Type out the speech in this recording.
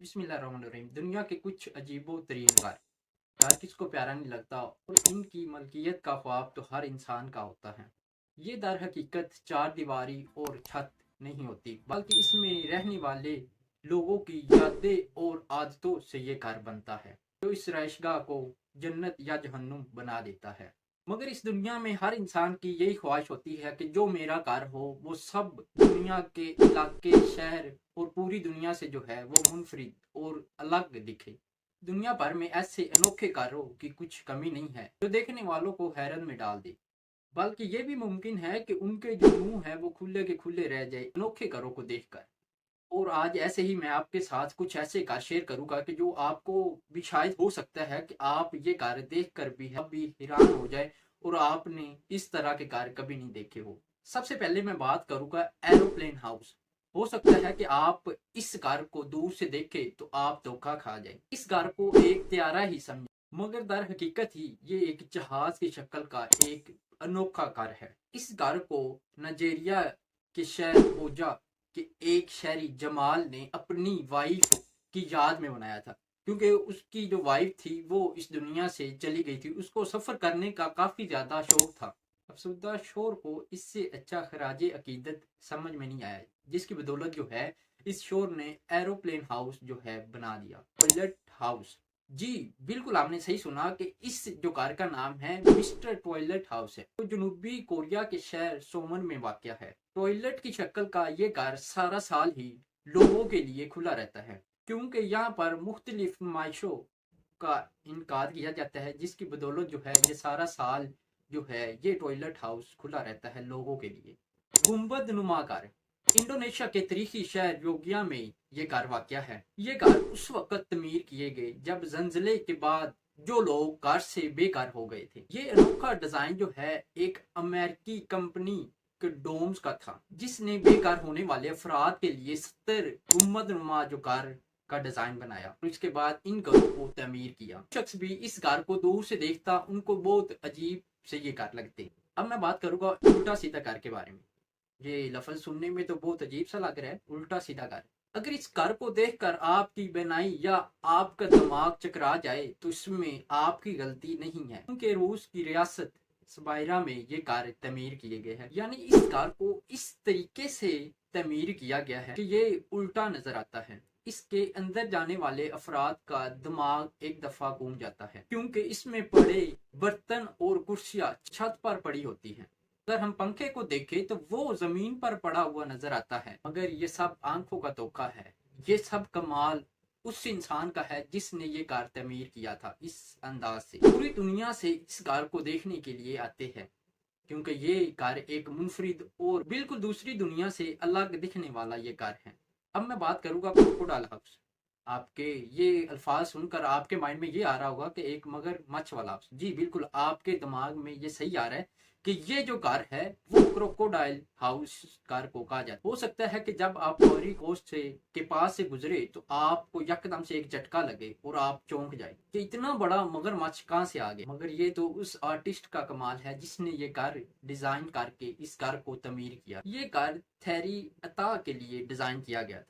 बिस्मिल्लाहिर्रहमानिर्रहीम। दुनिया के कुछ अजीबो तरीन घर किसको प्यारा नहीं लगता, और इनकी मलकियत का ख्वाब तो हर इंसान का होता है। ये दर हकीकत चार दीवारी और छत नहीं होती, बल्कि इसमें रहने वाले लोगों की यादें और आदतों से ये घर बनता है, जो इस रहायशगाह को जन्नत या जहन्नुम बना देता है। मगर इस दुनिया में हर इंसान की यही ख्वाहिश होती है कि जो मेरा घर हो वो सब दुनिया के इलाके, शहर और पूरी दुनिया से जो है वो मुनफरिद और अलग दिखे। दुनिया भर में ऐसे अनोखे घरों की कुछ कमी नहीं है जो देखने वालों को हैरत में डाल दे, बल्कि ये भी मुमकिन है कि उनके जो मुंह है वो खुले के खुले रह जाए अनोखे घरों को देखकर। और आज ऐसे ही मैं आपके साथ कुछ ऐसे घर शेयर करूंगा कि जो आपको भी शायद हो सकता है कि आप ये घर देख कर भी हैरान हो जाए, और आपने इस तरह के घर कभी नहीं देखे हो। सबसे पहले मैं बात करूंगा एरोप्लेन हाउस। हो सकता है कि आप इस घर को दूर से देखें तो आप धोखा खा जाए, इस घर को एक त्यारा ही समझे, मगर दर हकीकत ही ये एक जहाज की शक्ल का एक अनोखा घर है। इस घर को नाइजीरिया के शहर ओजा कि एक शहरी जमाल ने अपनी वाइफ की याद में बनाया था, क्योंकि उसकी जो वाइफ थी वो इस दुनिया से चली गई थी। उसको सफर करने का काफी ज्यादा शौक था। अफसुदा शोर को इससे अच्छा खराजे अकीदत समझ में नहीं आया, जिसकी बदौलत जो है इस शोर ने एरोप्लेन हाउस जो है बना दिया, टॉयलेट हाउस। जी बिल्कुल, आपने सही सुना कि इस जो कार का नाम है मिस्टर टॉयलेट हाउस है, तो जनूबी कोरिया के शहर सोमन में वाक़या है। टॉयलेट की शक्ल का ये कार सारा साल ही लोगों के लिए खुला रहता है, क्योंकि यहाँ पर मुख्तलिफ नुमाइशों का इनकार किया जाता है, जिसकी बदौलत जो है ये सारा साल जो है ये टॉयलेट हाउस खुला रहता है लोगों के लिए। गुंबद नुमा घर। इंडोनेशिया के तारीखी शहर योगिया में ये घर वाक़या है। ये घर उस वक्त तमीर किए गए जब जंजले के बाद जो लोग घर से बेघर हो गए थे। ये अनोखा डिजाइन जो है एक अमेरिकी कंपनी के डोम्स का था, जिसने बेघर होने वाले अफराद के लिए 70 गुंबद नुमा जो घर का डिजाइन बनाया, और इसके बाद इन घरों को तमीर किया। शख्स भी इस घर को दूर से देखता उनको बहुत अजीब से ये घर लगते। अब मैं बात करूंगा उल्टा सीधा घर के बारे में। ये लफ्ज सुनने में तो बहुत अजीब सा लग रहा है, उल्टा सीधा घर। अगर इस घर को देखकर आपकी बेनाई या आपका दिमाग चकरा जाए तो इसमें आपकी गलती नहीं है, क्योंकि रूस की रियासत सबायरा में ये घर तमीर किए गए हैं। यानी इस घर को इस तरीके से तमीर किया गया है कि ये उल्टा नजर आता है। इसके अंदर जाने वाले अफराद का दिमाग एक दफा घूम जाता है, क्योंकि इसमें पड़े बर्तन और कुर्सियां छत पर पड़ी होती हैं। अगर हम पंखे को देखें तो वो जमीन पर पड़ा हुआ नजर आता है, मगर ये सब आंखों का धोखा है। ये सब कमाल उस इंसान का है जिसने ये कार तमीर किया था इस अंदाज से। पूरी दुनिया से इस कार को देखने के लिए आते हैं, क्योंकि ये कार एक मुनफरिद और बिल्कुल दूसरी दुनिया से अलग दिखने वाला ये कार है। अब मैं बात करूंगा क्रोकोडाइल हाउस। आपके ये अल्फाज सुनकर आपके माइंड में ये आ रहा होगा कि एक मगरमच्छ वाला हाउस। जी बिल्कुल, आपके दिमाग में ये सही आ रहा है कि ये जो कार है वो क्रोकोडाइल हाउस कार को कहा जाता है। हो सकता है कि जब आप आइवरी कोस्ट से के पास से गुजरे तो आपको यकदम से एक झटका लगे और आप चौंक जाए कि इतना बड़ा मगरमच्छ कहाँ से आ गया। मगर ये तो उस आर्टिस्ट का कमाल है जिसने ये कार डिजाइन करके इस कार को तमीर किया। ये कार थेरी अता के लिए डिजाइन किया गया था।